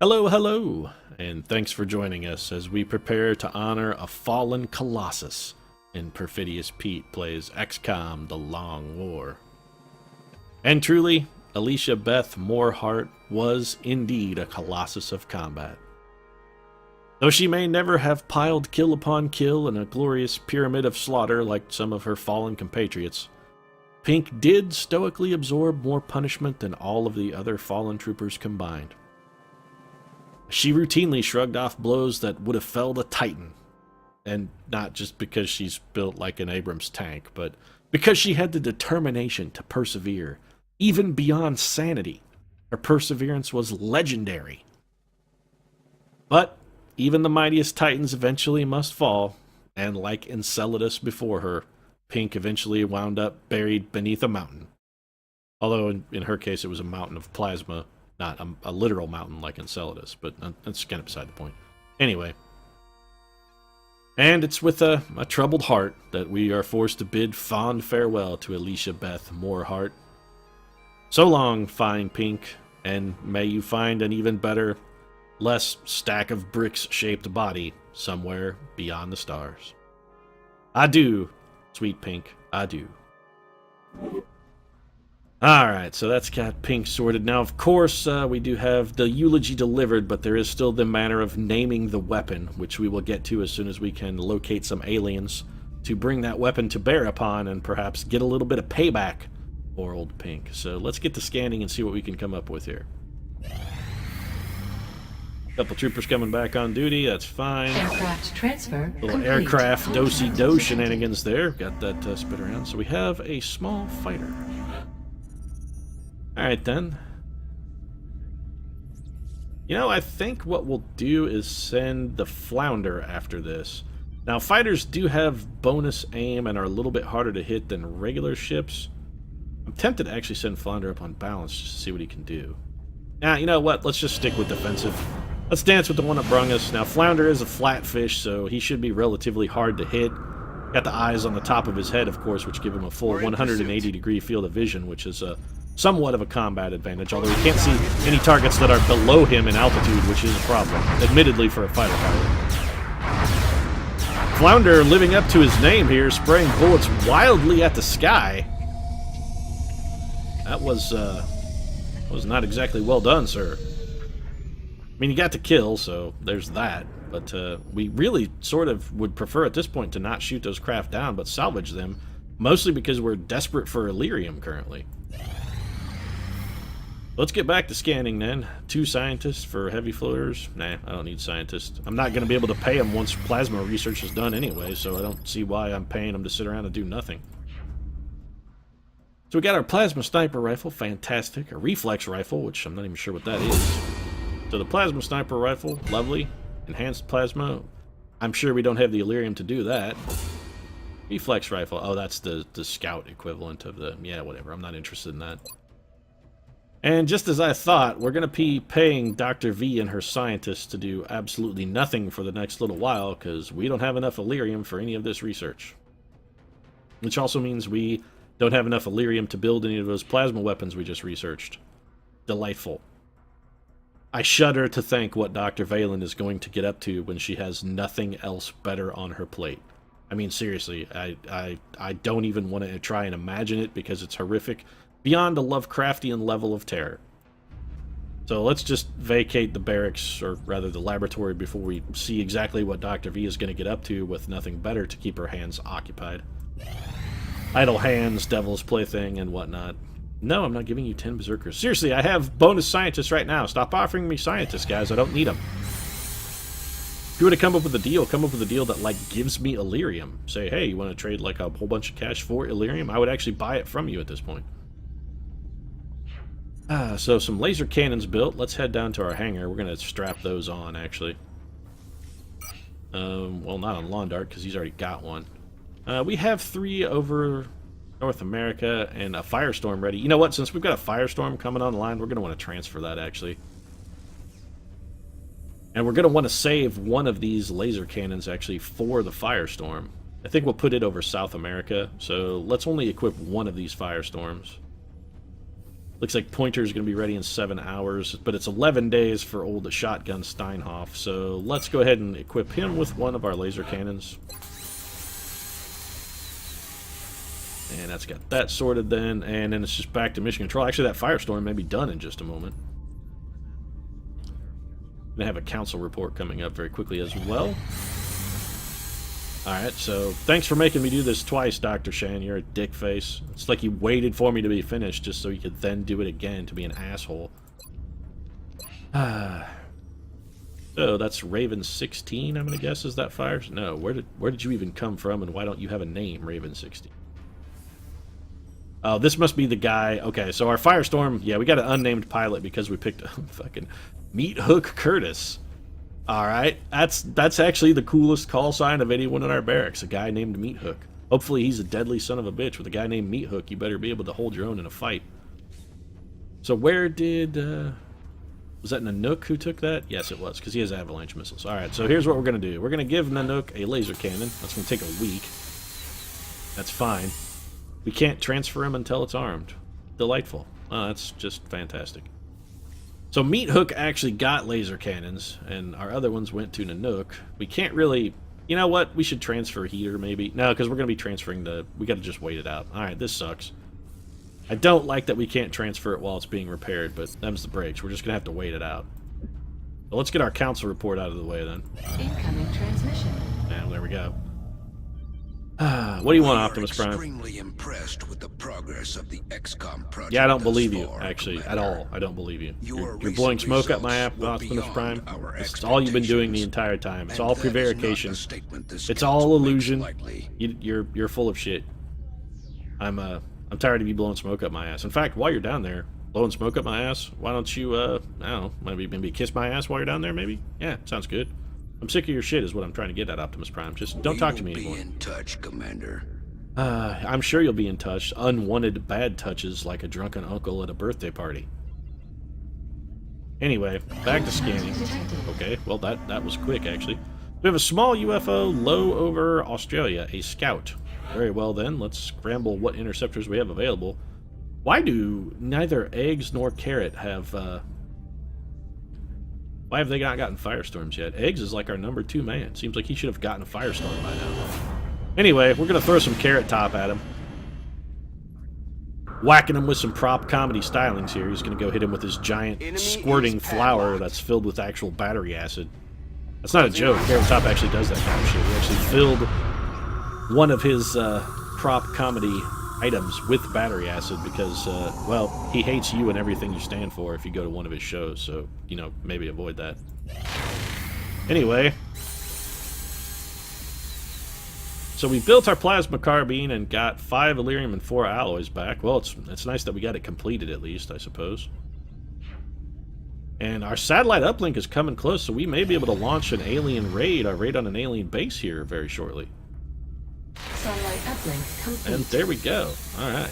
Hello, hello, and thanks for joining us as we prepare to honor a fallen colossus in Perfidious Pete plays XCOM: The Long War. And truly, Alicia Beth Moorhart was indeed a colossus of combat. Though she may never have piled kill upon kill in a glorious pyramid of slaughter like some of her fallen compatriots, Pink did stoically absorb more punishment than all of the other fallen troopers combined. She routinely shrugged off blows that would have felled a titan. And not just because she's built like an Abrams tank, but because she had the determination to persevere, even beyond sanity. Her perseverance was legendary. But even the mightiest titans eventually must fall, and like Enceladus before her, Pink eventually wound up buried beneath a mountain. Although in her case it was a mountain of plasma, not a literal mountain like Enceladus, but that's kind of beside the point. Anyway. And it's with a troubled heart that we are forced to bid fond farewell to Alicia Beth Moorhart. So long, fine Pink, and may you find an even better, less stack of bricks-shaped body somewhere beyond the stars. Adieu, sweet Pink, adieu. Alright, so that's got Pink sorted. Now, of course, we do have the eulogy delivered, but there is still the matter of naming the weapon, which we will get to as soon as we can locate some aliens to bring that weapon to bear upon and perhaps get a little bit of payback for old Pink. So let's get to scanning and see what we can come up with here. Couple troopers coming back on duty, that's fine. Aircraft transfer Little complete. aircraft do-si-do shenanigans there. Got that spit around. So we have a small fighter. Alright then. You know, I think what we'll do is send the Flounder after this. Now, fighters do have bonus aim and are a little bit harder to hit than regular ships. I'm tempted to actually send Flounder up on balance just to see what he can do. Now, you know what? Let's just stick with defensive. Let's dance with the one that brung us. Now, Flounder is a flatfish, so he should be relatively hard to hit. Got the eyes on the top of his head, of course, which give him a full 180-degree field of vision, which is somewhat of a combat advantage, although he can't see any targets that are below him in altitude, which is a problem, admittedly for a fighter pilot. Flounder living up to his name here, spraying bullets wildly at the sky. That was not exactly well done, sir. I mean, he got the kill, so there's that. But we really sort of would prefer at this point to not shoot those craft down, but salvage them, mostly because we're desperate for Illyrium currently. Let's get back to scanning then. 2 scientists for heavy floaters. Nah, I don't need scientists. I'm not going to be able to pay them once plasma research is done anyway, so I don't see why I'm paying them to sit around and do nothing. So we got our plasma sniper rifle, fantastic. A reflex rifle, which I'm not even sure what that is. So the plasma sniper rifle, lovely. Enhanced plasma. I'm sure we don't have the Illyrium to do that. Reflex rifle. Oh, that's the scout equivalent of the... Yeah, whatever. I'm not interested in that. And just as I thought, we're going to be paying Dr. V and her scientists to do absolutely nothing for the next little while, because we don't have enough Illyrium for any of this research. Which also means we don't have enough Illyrium to build any of those plasma weapons we just researched. Delightful. I shudder to think what Dr. Valen is going to get up to when she has nothing else better on her plate. I mean, seriously, I don't even want to try and imagine it because it's horrific. Beyond a Lovecraftian level of terror. So let's just vacate the barracks, or rather the laboratory, before we see exactly what Dr. V is going to get up to with nothing better to keep her hands occupied. Idle hands, devil's plaything, and whatnot. No, I'm not giving you 10 berserkers. Seriously, I have bonus scientists right now. Stop offering me scientists, guys. I don't need them. If you were to come up with a deal, come up with a deal that, like, gives me Illyrium. Say, hey, you want to trade, like, a whole bunch of cash for Illyrium? I would actually buy it from you at this point. So some laser cannons built. Let's head down to our hangar. We're going to strap those on, actually. Well, not on Londart, because he's already got one. We have 3 over North America and a Firestorm ready. You know what? Since we've got a Firestorm coming on the line, we're going to want to transfer that, actually. And we're going to want to save one of these laser cannons, actually, for the Firestorm. I think we'll put it over South America, so let's only equip one of these Firestorms. Looks like Pointer's going to be ready in 7 hours, but it's 11 days for old Shotgun Steinhoff. So let's go ahead and equip him with one of our laser cannons. And that's got that sorted then, and then it's just back to mission control. Actually, that Firestorm may be done in just a moment. Gonna have a council report coming up very quickly as well. Alright, so thanks for making me do this twice, Dr. Shan. You're a dick face. It's like you waited for me to be finished just so you could then do it again to be an asshole. So that's Raven 16, I'm gonna guess, is that fire? No, where did you even come from, and why don't you have a name, Raven 16? Oh, this must be the guy. Okay, so our Firestorm, yeah, we got an unnamed pilot because we picked a fucking Meat Hook Curtis. Alright, that's actually the coolest call sign of anyone in our barracks, a guy named Meat Hook. Hopefully he's a deadly son of a bitch. With a guy named Meat Hook, you better be able to hold your own in a fight. So where did... was that Nanook who took that? Yes, it was, because he has avalanche missiles. Alright, so here's what we're going to do. We're going to give Nanook a laser cannon. That's going to take a week. That's fine. We can't transfer him until it's armed. Delightful. Oh, that's just fantastic. So Meat Hook actually got laser cannons, and our other ones went to Nanook. We can't really... You know what? We should transfer Heater, maybe. No, because we're going to be transferring the... We got to just wait it out. Alright, this sucks. I don't like that we can't transfer it while it's being repaired, but them's the breaks. We're just going to have to wait it out. So let's get our council report out of the way, then. Incoming transmission. And there we go. What do you want, Optimus Prime? Extremely impressed with the progress of the XCOM project. Yeah, I don't believe you, far, actually, Commander. at all. I don't believe you. You're Your blowing smoke up my app, results were Optimus Prime. beyond our It's all you've been doing the expectations, entire time. It's and all that is not prevarication. the statement this It's council all makes illusion. lightly. You're full of shit. I'm tired of you blowing smoke up my ass. In fact, while you're down there blowing smoke up my ass, why don't you I don't know, maybe kiss my ass while you're down there? Maybe. Yeah, sounds good. I'm sick of your shit, is what I'm trying to get at, Optimus Prime. Just don't talk to me anymore. Be in touch, Commander. I'm sure you'll be in touch. Unwanted bad touches like a drunken uncle at a birthday party. Anyway, back to scanning. Okay, well that was quick, actually. We have a small UFO low over Australia, a scout. Very well then, let's scramble what interceptors we have available. Why do neither Eggs nor Carrot have, why have they not gotten Firestorms yet? Eggs is like our number 2 man. Seems like he should have gotten a Firestorm by now. Anyway, we're going to throw some Carrot Top at him. Whacking him with some prop comedy stylings here. He's going to go hit him with his giant squirting flower that's filled with actual battery acid. That's not a joke. Carrot Top actually does that kind of shit. He actually filled one of his prop comedy items with battery acid because, well, he hates you and everything you stand for if you go to one of his shows. So, you know, maybe avoid that. Anyway... So we built our plasma carbine and got 5 Elerium and 4 alloys back. Well, it's nice that we got it completed at least, I suppose. And our satellite uplink is coming close, so we may be able to launch an alien raid, a raid on an alien base here very shortly. Satellite uplink complete. And there we go. Alright.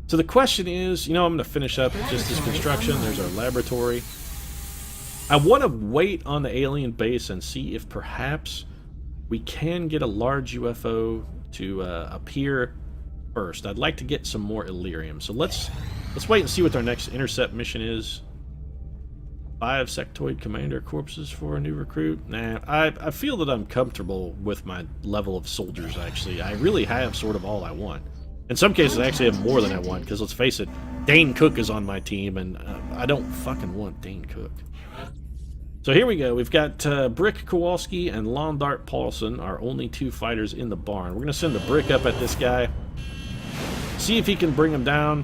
So the question is, you know, I'm going to finish up just this construction. There's our laboratory. I want to wait on the alien base and see if perhaps... we can get a large UFO to appear first. I'd like to get some more Elerium. So let's wait and see what our next intercept mission is. 5 sectoid commander corpses for a new recruit. Nah, I feel that I'm comfortable with my level of soldiers, actually. I really have sort of all I want. In some cases, I actually have more than I want, because let's face it, Dane Cook is on my team, and I don't fucking want Dane Cook. So here we go. We've got Brick Kowalski and Londart Paulson, our only 2 fighters in the barn. We're going to send the Brick up at this guy, see if he can bring him down,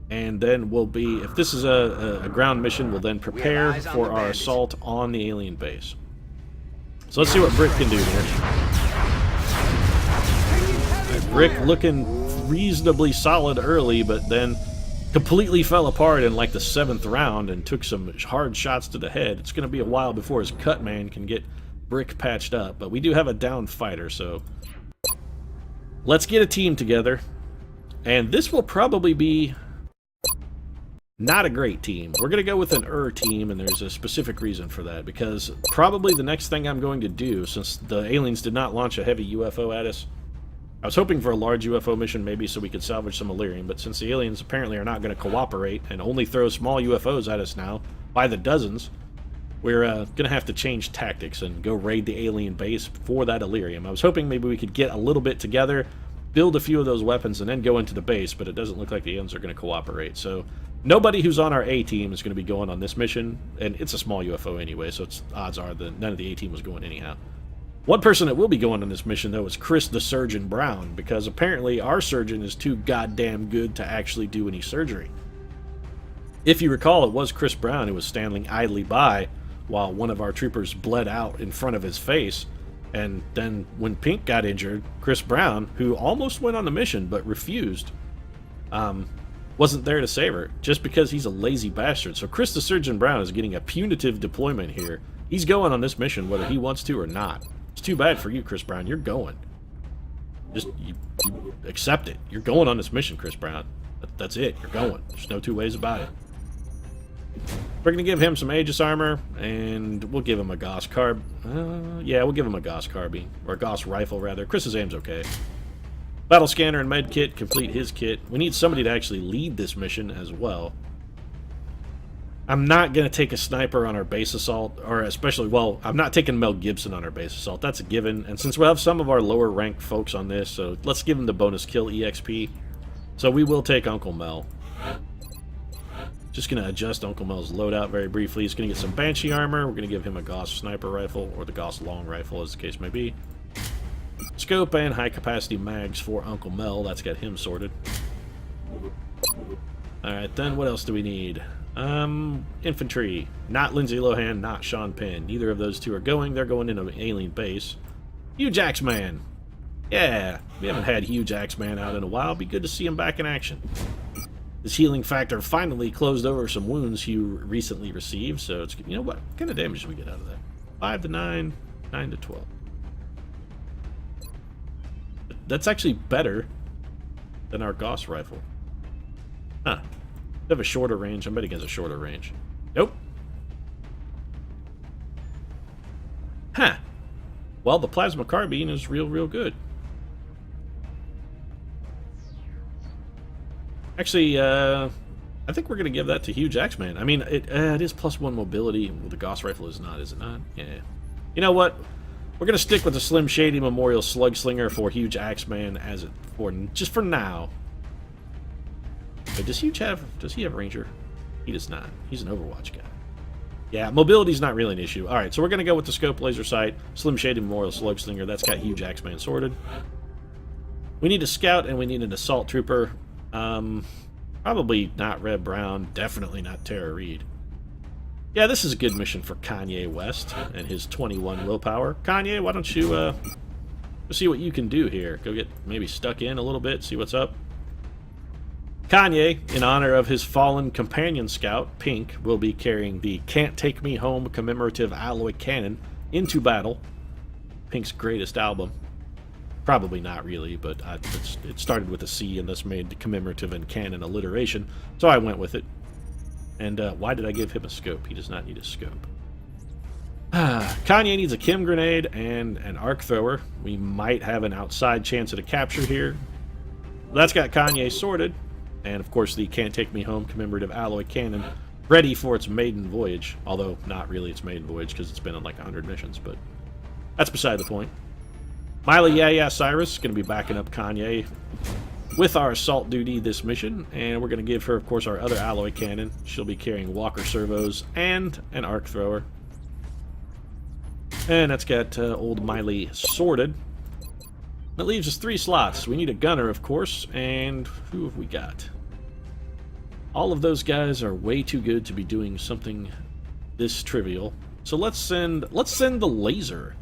and then we'll be, if this is a ground mission, we'll then prepare for our assault on the alien base. So let's see what Brick can do here. Brick looking reasonably solid early, but then completely fell apart in like the 7th round and took some hard shots to the head. It's going to be a while before his cut man can get Brick patched up, but we do have a down fighter, so let's get a team together. And this will probably be not a great team. We're going to go with an team, and there's a specific reason for that, because probably the next thing I'm going to do, since the aliens did not launch a heavy UFO at us, I was hoping for a large UFO mission maybe so we could salvage some Illyrium, but since the aliens apparently are not going to cooperate and only throw small UFOs at us now, by the dozens, we're going to have to change tactics and go raid the alien base for that Illyrium. I was hoping maybe we could get a little bit together, build a few of those weapons, and then go into the base, but it doesn't look like the aliens are going to cooperate. So nobody who's on our A team is going to be going on this mission, and it's a small UFO anyway, so odds are that none of the A team was going anyhow. One person that will be going on this mission, though, is Chris the Surgeon Brown, because apparently our surgeon is too goddamn good to actually do any surgery. If you recall, it was Chris Brown who was standing idly by while one of our troopers bled out in front of his face, and then when Pink got injured, Chris Brown, who almost went on the mission but refused, wasn't there to save her, just because he's a lazy bastard. So Chris the Surgeon Brown is getting a punitive deployment here. He's going on this mission whether he wants to or not. It's too bad for you, Chris Brown. You're going. Just you accept it. You're going on this mission, Chris Brown. That's it. You're going. There's no two ways about it. We're going to give him some Aegis armor, and we'll give him a Gauss carb. Yeah, we'll give him a Gauss carbine. Or a Gauss rifle, rather. Chris's aim's okay. Battle scanner and med kit. Complete his kit. We need somebody to actually lead this mission as well. I'm not going to take a sniper on our base assault, or especially, well, I'm not taking Mel Gibson on our base assault. That's a given. And since we have some of our lower ranked folks on this, so let's give him the bonus kill EXP. So we will take Uncle Mel. Just going to adjust Uncle Mel's loadout very briefly. He's going to get some Banshee armor. We're going to give him a Gauss sniper rifle, or the Gauss long rifle, as the case may be. Scope and high-capacity mags for Uncle Mel. That's got him sorted. Alright, then what else do we need? Infantry. Not Lindsay Lohan, not Sean Penn. Neither of those two are going. They're going into an alien base. Huge Axeman. Yeah, we haven't had Huge Axeman out in a while. Be good to see him back in action. His healing factor finally closed over some wounds he recently received, so it's, you know what kind of damage do we get out of that? 5 to 9, 9 to 12. That's actually better than our Gauss rifle. Huh. They have a shorter range. I'm betting he has a shorter range. Nope. Huh. Well, the plasma carbine is real good. Actually, I think we're going to give that to Huge Axeman. I mean, it is +1 mobility. Well, the Gauss rifle is not, is it not? Yeah. You know what? We're going to stick with the Slim Shady Memorial Slugslinger for Huge Axeman as it for just for now. But does he have Ranger? He does not. He's an Overwatch guy. Yeah, mobility's not really an issue. Alright, so we're going to go with the Scope Laser Sight, Slim Shady Memorial Slugslinger. That's got Huge Axeman sorted. We need a Scout and we need an Assault Trooper. Probably not Red Brown. Definitely not Tara Reid. Yeah, this is a good mission for Kanye West and his 21 willpower. Kanye, why don't you see what you can do here? Go get maybe stuck in a little bit, see what's up. Kanye, in honor of his fallen companion scout, Pink, will be carrying the Can't Take Me Home commemorative alloy cannon into battle. Pink's greatest album. Probably not really, but it started with a C and thus made the commemorative and canon alliteration, so I went with it. And why did I give him a scope? He does not need a scope. Kanye needs a Kim grenade and an arc thrower. We might have an outside chance at a capture here. That's got Kanye sorted. And, of course, the Can't Take Me Home commemorative alloy cannon ready for its maiden voyage. Although, not really its maiden voyage, because it's been on like 100 missions, but that's beside the point. Miley Yeah Cyrus is going to be backing up Kanye with our assault duty this mission, and we're going to give her, of course, our other alloy cannon. She'll be carrying Walker servos and an arc thrower. And that's got old Miley sorted. That leaves us 3 slots. We need a gunner, of course, and who have we got? All of those guys are way too good to be doing something this trivial. So let's send the laser.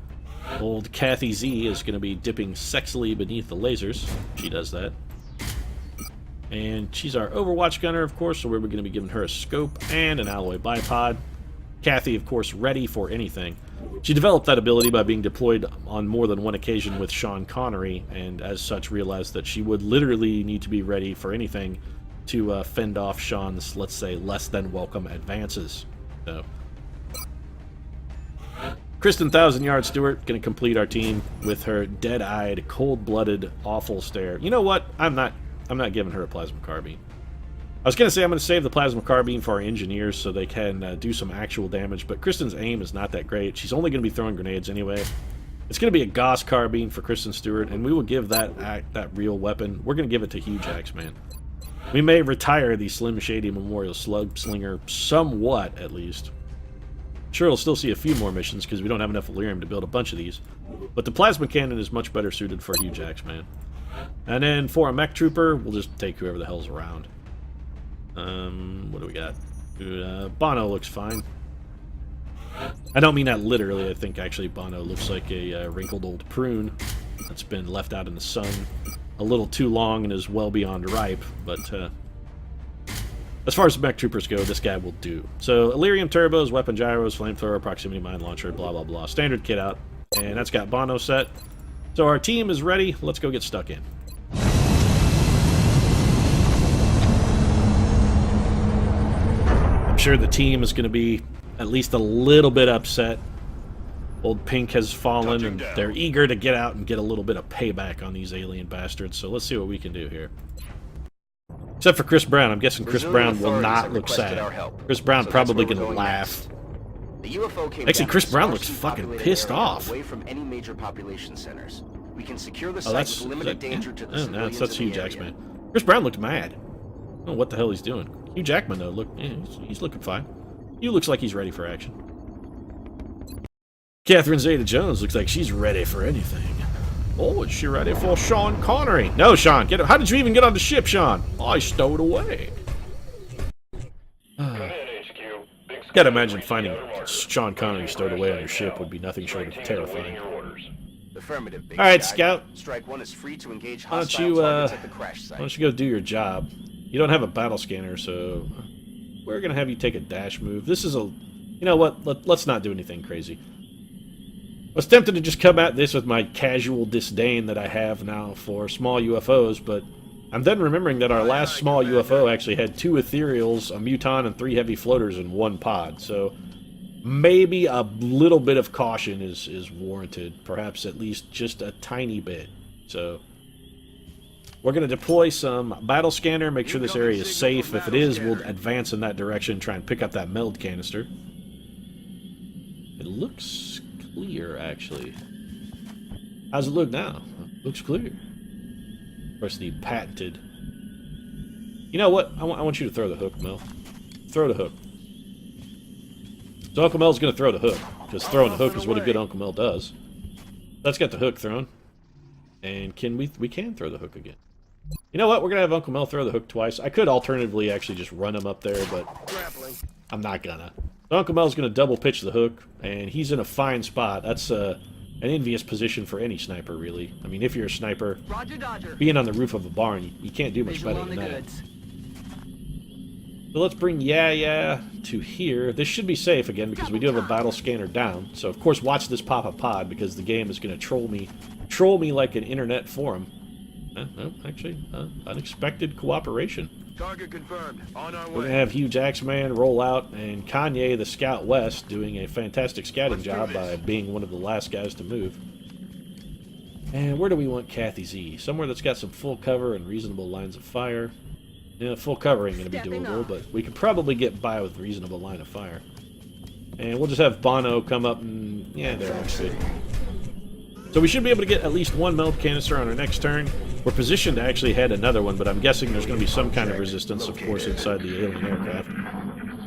Old Kathy Z is going to be dipping sexily beneath the lasers. She does that. And she's our Overwatch gunner, of course, so we're going to be giving her a scope and an alloy bipod. Kathy, of course, ready for anything. She developed that ability by being deployed on more than one occasion with Sean Connery, and as such realized that she would literally need to be ready for anything to fend off Sean's, let's say, less than welcome advances. So, Kristen Thousand Yard Stewart going to complete our team with her dead-eyed, cold-blooded, awful stare. You know what? I'm not giving her a plasma carbine. I was going to say I'm going to save the plasma carbine for our engineers so they can do some actual damage, but Kristen's aim is not that great. She's only going to be throwing grenades anyway. It's going to be a Gauss carbine for Kristen Stewart, and we will give that real weapon. We're going to give it to Hugh Jacksman. We may retire the Slim Shady Memorial Slug Slinger somewhat, at least. Sure, we'll still see a few more missions because we don't have enough Illyrium to build a bunch of these. But the plasma cannon is much better suited for Hugh Jacksman. And then for a mech trooper, we'll just take whoever the hell's around. What do we got? Bono looks fine. I don't mean that literally. I think actually Bono looks like a wrinkled old prune that's been left out in the sun a little too long and is well beyond ripe. But as far as the mech troopers go, this guy will do. So, Illyrium turbos, weapon gyros, flamethrower, proximity mine launcher, blah, blah, blah. Standard kit out. And that's got Bono set. So our team is ready. Let's go get stuck in. I'm sure the team is going to be at least a little bit upset. Old Pink has fallen, and they're eager to get out and get a little bit of payback on these alien bastards. So let's see what we can do here. Except for Chris Brown. I'm guessing Chris Brown will not look sad. Chris Brown probably going to laugh. Actually, Chris Brown looks fucking pissed off. Away from any major population centers. We can secure the site that's with limited danger to the civilians that's in Hugh the area. Jackman. Chris Brown looked mad. I don't know what the hell he's doing. Hugh Jackman, though, look, yeah, he's looking fine. Hugh looks like he's ready for action. Catherine Zeta-Jones looks like she's ready for anything. Oh, is she ready for Sean Connery? No, Sean, get it. How did you even get on the ship, Sean? I stowed away. Gotta imagine finding Sean Connery stowed away on your ship would be nothing short of terrifying. Affirmative, Big All right, Sky. Scout. Strike one is free to engage Why don't hostile you targets at the crash site. why don't you go do your job? You don't have a battle scanner, so we're gonna have you take a dash move. This is a, you know what? Let's not do anything crazy. I was tempted to just come at this with my casual disdain that I have now for small UFOs, but I'm then remembering that our last small UFO actually had 2 ethereals, a muton, and 3 heavy floaters in one pod, so maybe a little bit of caution is warranted, perhaps at least just a tiny bit. So we're going to deploy some battle scanner, make sure this area is safe. If it is, we'll advance in that direction, try and pick up that meld canister. It looks clear, actually. How's it look now? Looks clear. Of course, the patented. You know what? I want you to throw the hook, Mel. Throw the hook. So Uncle Mel's going to throw the hook, because throwing the hook is what a good Uncle Mel does. Let's get the hook thrown. And we can throw the hook again. You know what? We're going to have Uncle Mel throw the hook twice. I could alternatively actually just run him up there, but I'm not gonna. So Uncle Mel's going to double pitch the hook, and he's in a fine spot. That's an envious position for any sniper, really. I mean, if you're a sniper, being on the roof of a barn, you can't do much better than that. So let's bring Yeah to here. This should be safe again because we do have a battle scanner down. So of course watch this pop a pod because the game is going to troll me like an internet forum. No, actually, unexpected cooperation. Target confirmed. On our We're way. going to have Hugh Jacksman roll out and Kanye the Scout West doing a fantastic scouting job by being one of the last guys to move. And where do we want Kathy Z? Somewhere that's got some full cover and reasonable lines of fire. Yeah, full cover ain't going to be doable, but we could probably get by with reasonable line of fire. And we'll just have Bono come up and... yeah, there looks good. So we should be able to get at least 1 meld canister on our next turn. We're positioned to actually head another one, but I'm guessing there's going to be some kind of resistance, of course, inside the alien aircraft.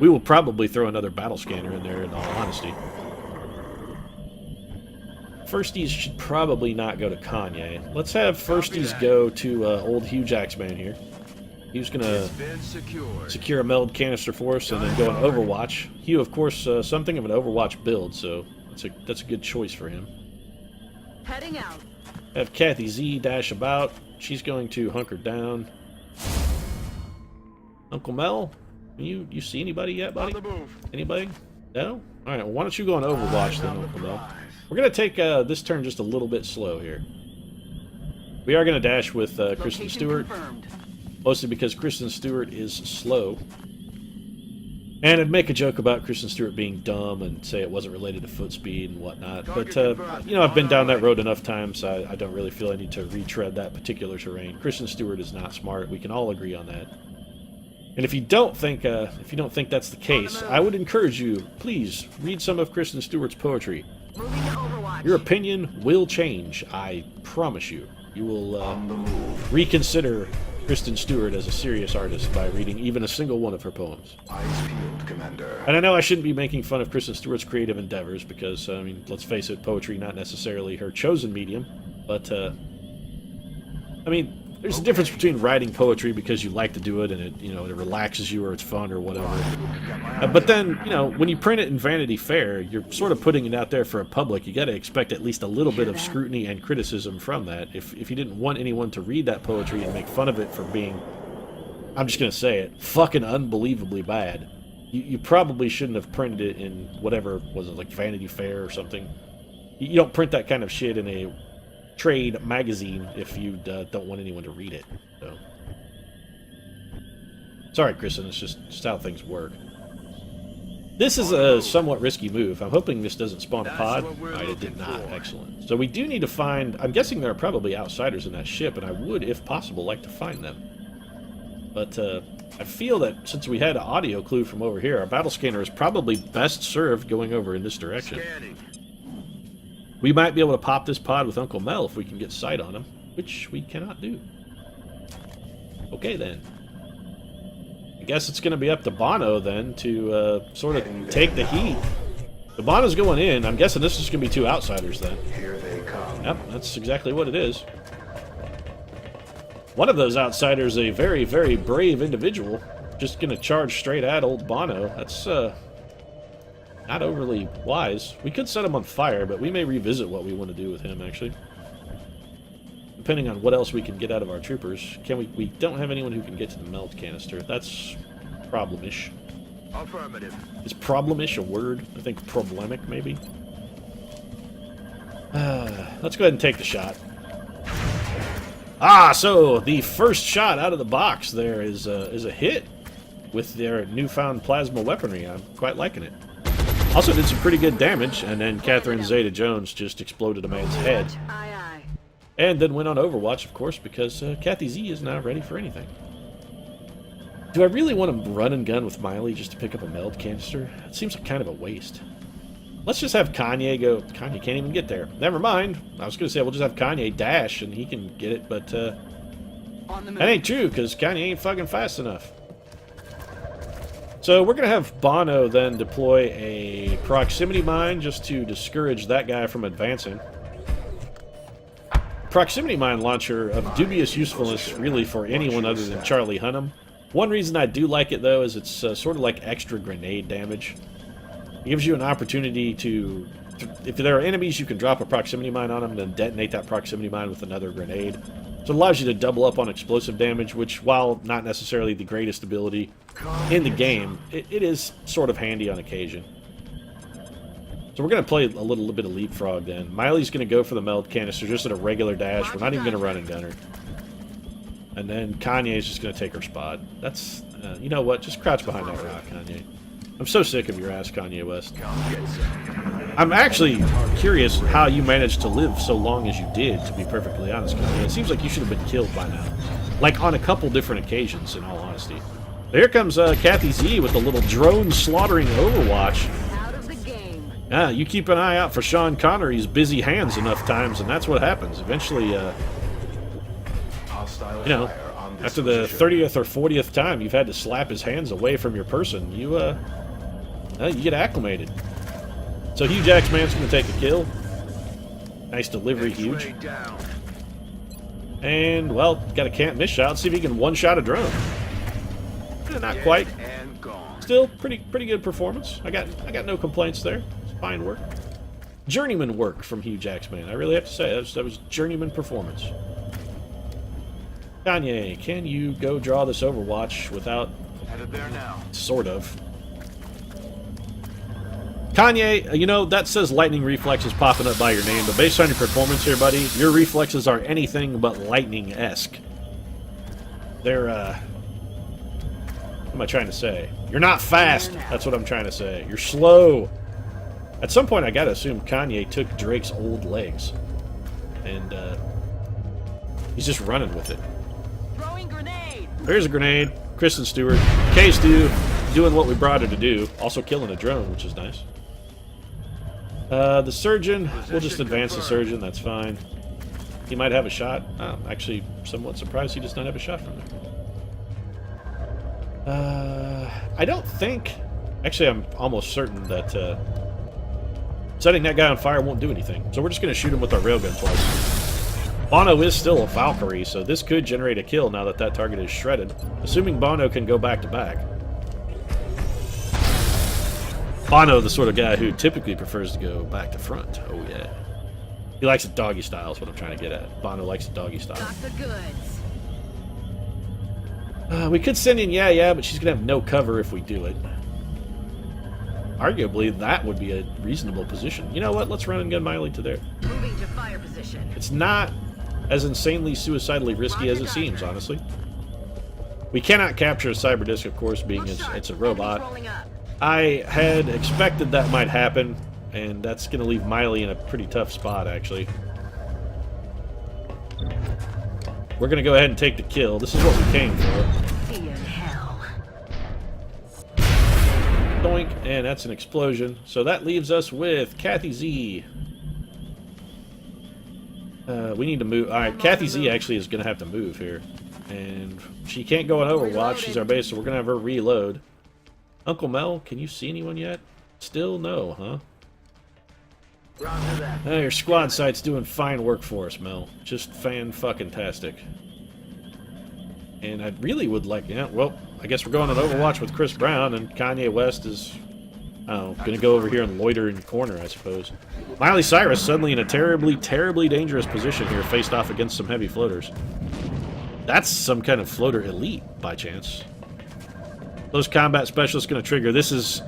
We will probably throw another battle scanner in there, in all honesty. Firsties should probably not go to Kanye. Let's have Firsties go to old Hugh Jacksman here. He was going to secure a meld canister for us and then go on Overwatch. Hugh, of course, something of an Overwatch build, so that's a good choice for him. Heading out. Have Kathy Z dash about. She's going to hunker down. Uncle Mel, you see anybody yet, buddy? Anybody? No? Alright, well, why don't you go on Overwatch then, Uncle Mel? We're going to take this turn just a little bit slow here. We are going to dash with Kristen Stewart. Confirmed. Mostly because Kristen Stewart is slow. And I'd make a joke about Kristen Stewart being dumb and say it wasn't related to foot speed and whatnot. But, you know, I've been down that road enough times, I don't really feel I need to retread that particular terrain. Kristen Stewart is not smart. We can all agree on that. And if you don't think that's the case, I would encourage you, please, read some of Kristen Stewart's poetry. Moving to Overwatch. Your opinion will change, I promise you. You will reconsider Kristen Stewart as a serious artist by reading even a single one of her poems. Eyes peeled, Commander. And I know I shouldn't be making fun of Kristen Stewart's creative endeavors because, I mean, let's face it, poetry not necessarily her chosen medium, but, I mean, there's a difference between writing poetry because you like to do it and it, you know, it relaxes you or it's fun or whatever. But then, you know, when you print it in Vanity Fair, you're sort of putting it out there for a public. You got to expect at least a little bit of scrutiny and criticism from that. If you didn't want anyone to read that poetry and make fun of it for being, I'm just going to say it, fucking unbelievably bad, you probably shouldn't have printed it in whatever, was it like Vanity Fair or something? You don't print that kind of shit in a trade magazine if you don't want anyone to read it. So, sorry, Kristen, it's just how things work. This is a somewhat risky move. I'm hoping this doesn't spawn a pod. Alright, it did not. Excellent. So we do need to find... I'm guessing there are probably outsiders in that ship, and I would, if possible, like to find them. But I feel that since we had an audio clue from over here, our battle scanner is probably best served going over in this direction. Scanning. We might be able to pop this pod with Uncle Mel if we can get sight on him, which we cannot do. Okay, then. I guess it's going to be up to Bono, then, to sort of take the heat. The Bono's going in. I'm guessing this is going to be two outsiders, then. Here they come. Yep, that's exactly what it is. One of those outsiders, a very, very brave individual, just going to charge straight at old Bono. That's, not overly wise. We could set him on fire, but we may revisit what we want to do with him, actually. Depending on what else we can get out of our troopers. We don't have anyone who can get to the melt canister. That's problemish. Affirmative. Is problemish a word? I think problemic, maybe? Let's go ahead and take the shot. So the first shot out of the box there is a hit with their newfound plasma weaponry. I'm quite liking it. Also did some pretty good damage, and then Catherine Zeta-Jones just exploded a man's head. Aye, aye. And then went on Overwatch, of course, because Kathy Z is now ready for anything. Do I really want to run and gun with Miley just to pick up a meld canister? It seems like kind of a waste. Let's just have Kanye go... Kanye can't even get there. Never mind. I was going to say, we'll just have Kanye dash, and he can get it, but On the move. that ain't true, because Kanye ain't fucking fast enough. So we're going to have Bono then deploy a proximity mine just to discourage that guy from advancing. Proximity mine launcher of dubious usefulness really for anyone other than Charlie Hunnam. One reason I do like it though is it's sort of like extra grenade damage. It gives you an opportunity to, if there are enemies, you can drop a proximity mine on them and then detonate that proximity mine with another grenade. So it allows you to double up on explosive damage, which, while not necessarily the greatest ability in the game, it is sort of handy on occasion. So we're going to play a little bit of leapfrog then. Miley's going to go for the meld canister just at a regular dash. We're not even going to run and gun her. And then Kanye's just going to take her spot. That's, you know what, just crouch behind that rock, Kanye. I'm so sick of your ass, Kanye West. I'm actually curious how you managed to live so long as you did, to be perfectly honest, Kanye. It seems like you should have been killed by now. Like, on a couple different occasions, in all honesty. Here comes Kathy Z with a little drone slaughtering Overwatch. Out of the game. You keep an eye out for Sean Connery's busy hands enough times, and that's what happens. Eventually, Hostile you know, fire on this after the position. 30th or 40th time you've had to slap his hands away from your person, you get acclimated. So Hugh Jackman's going to take a kill. Nice delivery, Huge. X-ray down. And, well, got a can't miss shot. Let's see if he can one-shot a drone. Not quite. And gone. Still, pretty good performance. I got no complaints there. It's fine work. Journeyman work from Hugh Jackman. I really have to say, that was journeyman performance. Kanye, can you go draw this Overwatch without... Headed there now. Sort of. Kanye, you know, that says lightning reflexes popping up by your name, but based on your performance here, buddy, your reflexes are anything but lightning-esque. They're, What am I trying to say? You're not fast. That's what I'm trying to say. You're slow. At some point, I gotta assume Kanye took Drake's old legs. And, he's just running with it. Throwing grenade. There's a grenade. Kristen Stewart. K-Stew doing what we brought her to do. Also killing a drone, which is nice. The surgeon. We'll just advance the surgeon. That's fine. He might have a shot. I'm actually somewhat surprised he does not have a shot from it. I don't think... Actually, I'm almost certain that setting that guy on fire won't do anything. So we're just going to shoot him with our railgun twice. Bono is still a Valkyrie, so this could generate a kill now that that target is shredded. Assuming Bono can go back to back. Bono, the sort of guy who typically prefers to go back to front. Oh, yeah. He likes it doggy style is what I'm trying to get at. Bono likes it doggy style. Got the goods. We could send in Yeah, but she's going to have no cover if we do it. Arguably, that would be a reasonable position. You know what? Let's run and gun Miley to there. Moving to fire position. It's not as insanely suicidally risky as it seems, honestly. We cannot capture a cyber disc, of course, being it's a robot. Rolling up. I had expected that might happen, and that's going to leave Miley in a pretty tough spot, actually. We're going to go ahead and take the kill. This is what we came for. See you in hell. Doink, and that's an explosion. So that leaves us with Kathy Z. We need to move. Alright, Kathy Z actually is going to have to move here. And she can't go on Overwatch. She's our base, so we're going to have her reload. Uncle Mel, can you see anyone yet? Still no, huh? Your squad site's doing fine work for us, Mel. Just fan-fucking-tastic. And I really would like... Yeah, well, I guess we're going on Overwatch with Chris Brown, and Kanye West is... I don't know, gonna go over here and loiter in the corner, I suppose. Miley Cyrus suddenly in a terribly, terribly dangerous position here, faced off against some heavy floaters. That's some kind of floater elite, by chance. Those combat specialists gonna trigger. This is...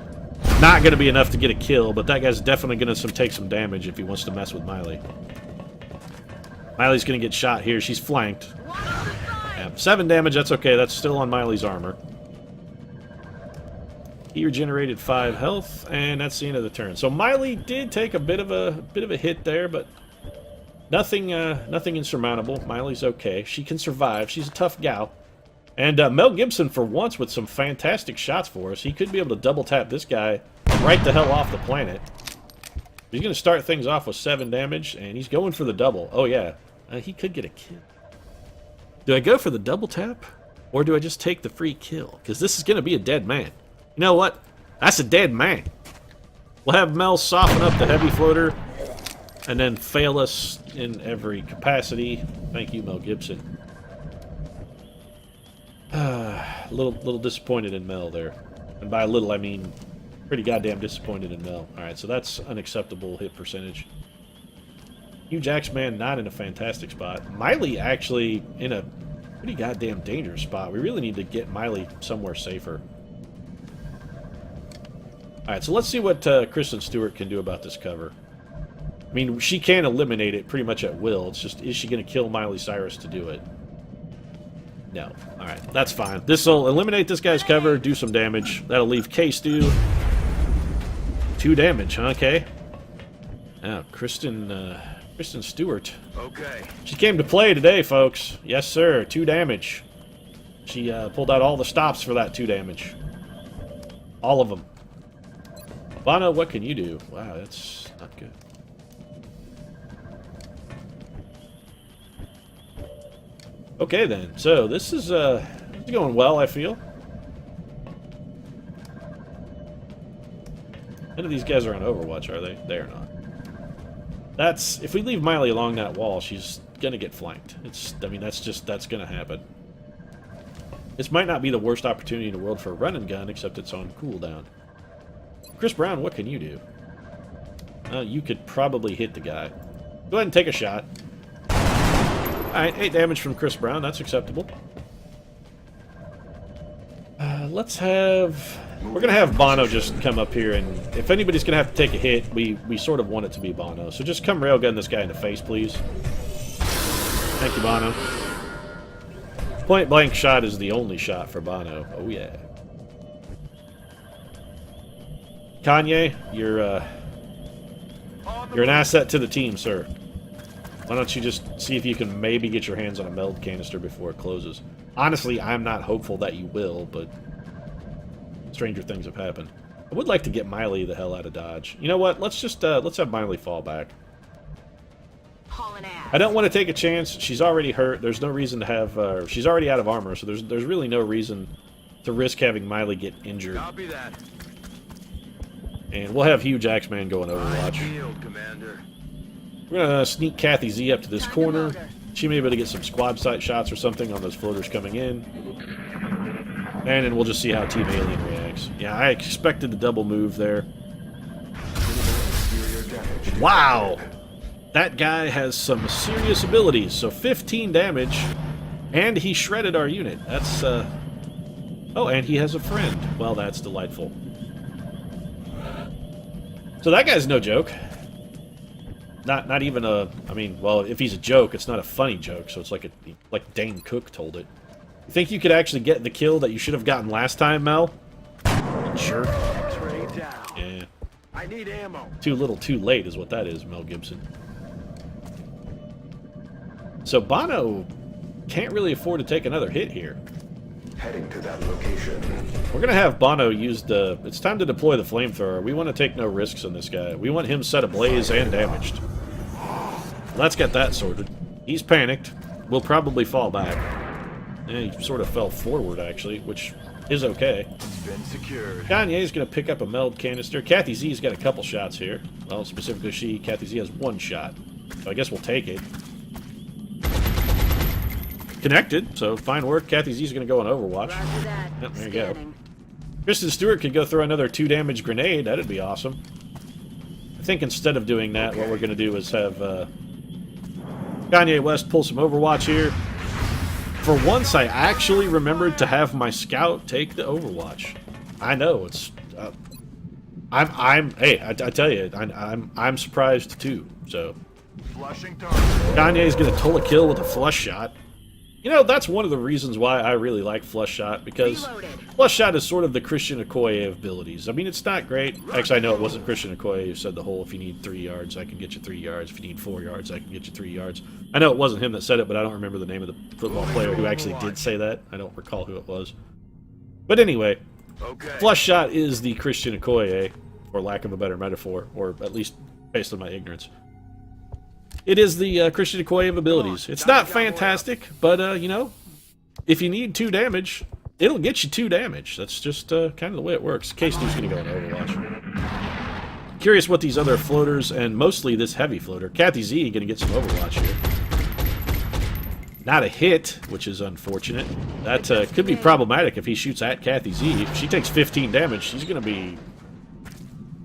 not going to be enough to get a kill, but that guy's definitely going to take some damage if he wants to mess with Miley. Miley's going to get shot here. She's flanked. Yeah, 7 damage, that's okay. That's still on Miley's armor. He regenerated 5 health, and that's the end of the turn. So Miley did take a bit of a hit there, but nothing insurmountable. Miley's okay. She can survive. She's a tough gal. And Mel Gibson, for once, with some fantastic shots for us. He could be able to double-tap this guy right the hell off the planet. He's going to start things off with 7 damage, and he's going for the double. Oh, yeah. He could get a kill. Do I go for the double-tap, or do I just take the free kill? Because this is going to be a dead man. You know what? That's a dead man. We'll have Mel soften up the heavy floater, and then fail us in every capacity. Thank you, Mel Gibson. Little disappointed in Mel there. And by little, I mean pretty goddamn disappointed in Mel. Alright, so that's unacceptable hit percentage. Huge Axeman not in a fantastic spot. Miley actually in a pretty goddamn dangerous spot. We really need to get Miley somewhere safer. Alright, so let's see what Kristen Stewart can do about this cover. I mean, she can eliminate it pretty much at will. It's just, is she going to kill Miley Cyrus to do it? No. Alright, that's fine. This'll eliminate this guy's cover, do some damage. That'll leave K-Stew. 2 damage, huh? Okay. Now, Kristen Stewart. Okay. She came to play today, folks. Yes, sir. 2 damage. She pulled out all the stops for that 2 damage. All of them. Bono, what can you do? Wow, that's not good. Okay then, so this is going well, I feel. None of these guys are on Overwatch, are they? They are not. That's, if we leave Miley along that wall, she's gonna get flanked. I mean, that's gonna happen. This might not be the worst opportunity in the world for a run and gun, except it's on cooldown. Chris Brown, what can you do? You could probably hit the guy. Go ahead and take a shot. Alright, 8 damage from Chris Brown. That's acceptable. Let's have... We're going to have Bono just come up here, and if anybody's going to have to take a hit, we sort of want it to be Bono. So just come railgun this guy in the face, please. Thank you, Bono. Point-blank shot is the only shot for Bono. Oh, yeah. Kanye, you're an asset to the team, sir. Why don't you just see if you can maybe get your hands on a meld canister before it closes? Honestly, I'm not hopeful that you will, but stranger things have happened. I would like to get Miley the hell out of Dodge. You know what? Let's just let's have Miley fall back. Hauling ass. I don't want to take a chance. She's already hurt. There's no reason to have. She's already out of armor, so there's really no reason to risk having Miley get injured. Copy that. And we'll have Huge Axeman going Overwatch. Field, Commander. We're gonna sneak Kathy Z up to this Time to corner. motor. She may be able to get some squad sight shots or something on those floaters coming in. And then we'll just see how Team Alien reacts. Yeah, I expected the double move there. Exterior damage. Wow! That guy has some serious abilities. So 15 damage, and he shredded our unit. That's, Oh, and he has a friend. Well, that's delightful. So that guy's no joke. Not even a... I mean, well, if he's a joke, it's not a funny joke, so it's like Dane Cook told it. You think you could actually get the kill that you should have gotten last time, Mel? Jerk. X-ray down. Yeah. I need ammo. Too little, too late is what that is, Mel Gibson. So Bono can't really afford to take another hit here. Heading to that location. We're going to have Bono use the... It's time to deploy the flamethrower. We want to take no risks on this guy. We want him set ablaze and damaged. Let's get that sorted. He's panicked. We'll probably fall back. He sort of fell forward, actually, which is okay. It's been secured. Kanye's going to pick up a meld canister. Kathy Z's got a couple shots here. Well, specifically Kathy Z has one shot. So I guess we'll take it. Connected, so fine work. Kathy Z's going to go on Overwatch. Roger that. Yep, there you go. Scanning. Kristen Stewart could go throw another 2 damage grenade. That'd be awesome. I think instead of doing that, what we're going to do is have Kanye West pull some Overwatch here. For once, I actually remembered to have my scout take the Overwatch. I know it's. Hey, I tell you, I'm surprised too. So Flushing target. Kanye's going to toll a kill with a flush shot. You know, that's one of the reasons why I really like Flush Shot, because Reloaded. Flush Shot is sort of the Christian Okoye of abilities. I mean, it's not great. Actually, I know it wasn't Christian Okoye who said the whole, if you need 3 yards, I can get you 3 yards. If you need 4 yards, I can get you 3 yards. I know it wasn't him that said it, but I don't remember the name of the football player who actually did say that. I don't recall who it was. But anyway, Okay. Flush Shot is the Christian Okoye, for lack of a better metaphor, or at least based on my ignorance. It is the Christian Okoye of abilities. It's not fantastic, but, you know, if you need 2 damage, it'll get you 2 damage. That's just kind of the way it works. K-Stu's going to go on Overwatch. Curious what these other floaters, and mostly this heavy floater, Kathy Z, going to get some Overwatch here. Not a hit, which is unfortunate. That could be problematic if he shoots at Kathy Z. If she takes 15 damage, she's going to be...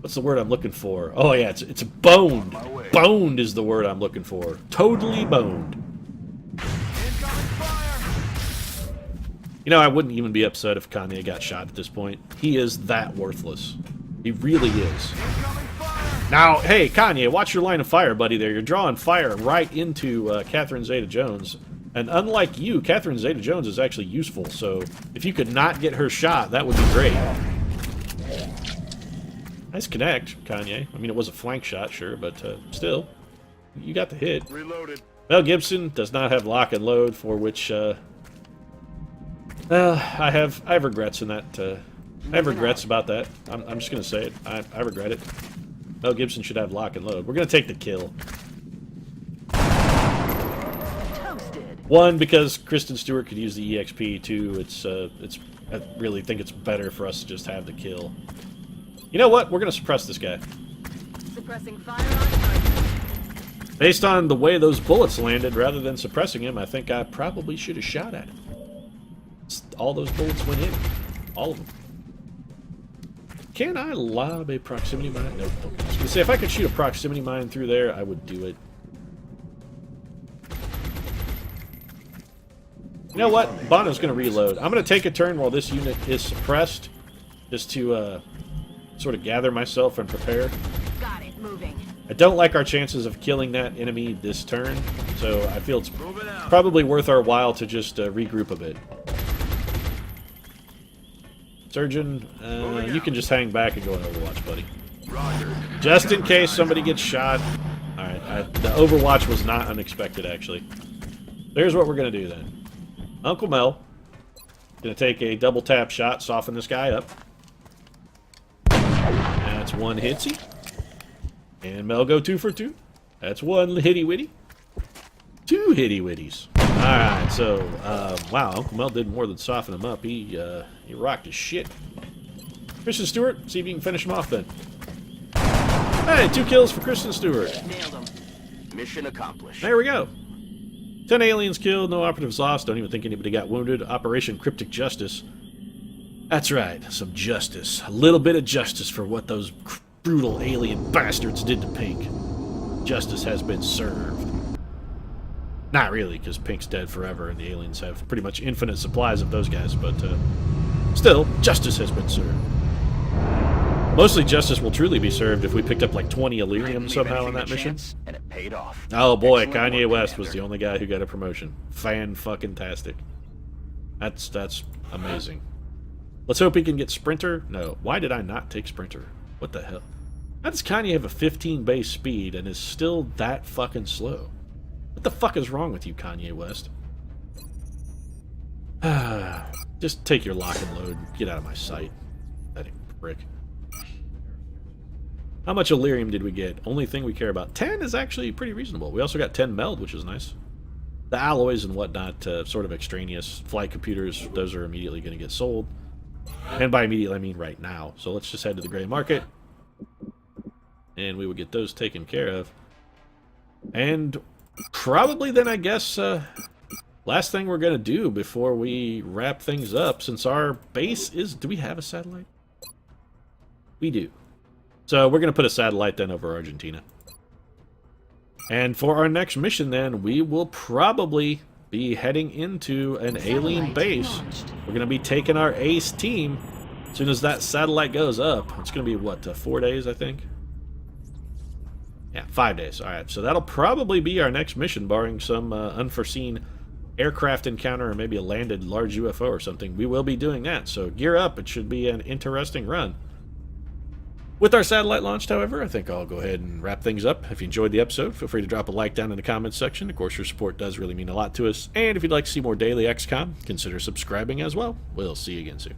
What's the word I'm looking for? Oh, yeah, it's boned. Boned is the word I'm looking for. Totally boned. You know, I wouldn't even be upset if Kanye got shot at this point. He is that worthless. He really is. Now, hey, Kanye, watch your line of fire, buddy, there. You're drawing fire right into Catherine Zeta-Jones. And unlike you, Catherine Zeta-Jones is actually useful, so if you could not get her shot, that would be great. Nice connect, Kanye. I mean, it was a flank shot, sure, but still, you got the hit. Reloaded. Mel Gibson does not have lock and load, for which I have regrets in that. I have regrets about that. I'm just gonna say it. I regret it. Mel Gibson should have lock and load. We're gonna take the kill. Toasted. 1, because Kristen Stewart could use the EXP. 2, I really think it's better for us to just have the kill. You know what? We're going to suppress this guy. Suppressing fire on target. Based on the way those bullets landed, rather than suppressing him, I think I probably should have shot at him. All those bullets went in. All of them. Can I lob a proximity mine? Nope. I was going to say, if I could shoot a proximity mine through there, I would do it. You know what? Bono's going to reload. I'm going to take a turn while this unit is suppressed, just to sort of gather myself and prepare. Got it. Moving. I don't like our chances of killing that enemy this turn, so I feel it's probably worth our while to just regroup a bit. Is Sturgeon, you can just hang back and go in Overwatch, buddy. Roger. Just in case somebody gets shot. Alright, the Overwatch was not unexpected, actually. Here's what we're going to do, then. Uncle Mel going to take a double tap shot, soften this guy up. That's one hitsy. And Mel go 2 for 2. That's one hitty witty. 2 hitty witties. Alright, so, wow, Uncle Mel did more than soften him up. He rocked his shit. Christian Stewart, see if you can finish him off then. Hey, 2 kills for Christian Stewart. Nailed him. Mission accomplished. There we go. 10 aliens killed, no operatives lost. Don't even think anybody got wounded. Operation Cryptic Justice. That's right, some justice. A little bit of justice for what those brutal alien bastards did to Pink. Justice has been served. Not really, because Pink's dead forever and the aliens have pretty much infinite supplies of those guys, but still, justice has been served. Mostly justice will truly be served if we picked up like 20 Illyrium somehow in that mission. And it paid off. Oh boy, Excellent Kanye work, West was the Commander. only guy who got a promotion. Fan-fucking-tastic. That's amazing. Let's hope he can get Sprinter. No, why did I not take Sprinter? What the hell? How does Kanye have a 15 base speed and is still that fucking slow? What the fuck is wrong with you, Kanye West? Just take your lock and load. Get out of my sight. That prick. How much Illyrium did we get? Only thing we care about. 10 is actually pretty reasonable. We also got 10 meld, which is nice. The alloys and whatnot, sort of extraneous. Flight computers, those are immediately going to get sold. And by immediately, I mean right now. So let's just head to the gray market. And we will get those taken care of. And probably then, I guess, last thing we're going to do before we wrap things up, since our base is... Do we have a satellite? We do. So we're going to put a satellite then over Argentina. And for our next mission then, we will probably be heading into an alien Satellite base. launched. We're going to be taking our ace team as soon as that satellite goes up. It's going to be, what, 4 days, I think? Yeah, 5 days. All right, so that'll probably be our next mission, barring some unforeseen aircraft encounter or maybe a landed large UFO or something. We will be doing that, so gear up. It should be an interesting run. With our satellite launched, however, I think I'll go ahead and wrap things up. If you enjoyed the episode, feel free to drop a like down in the comments section. Of course, your support does really mean a lot to us. And if you'd like to see more daily XCOM, consider subscribing as well. We'll see you again soon.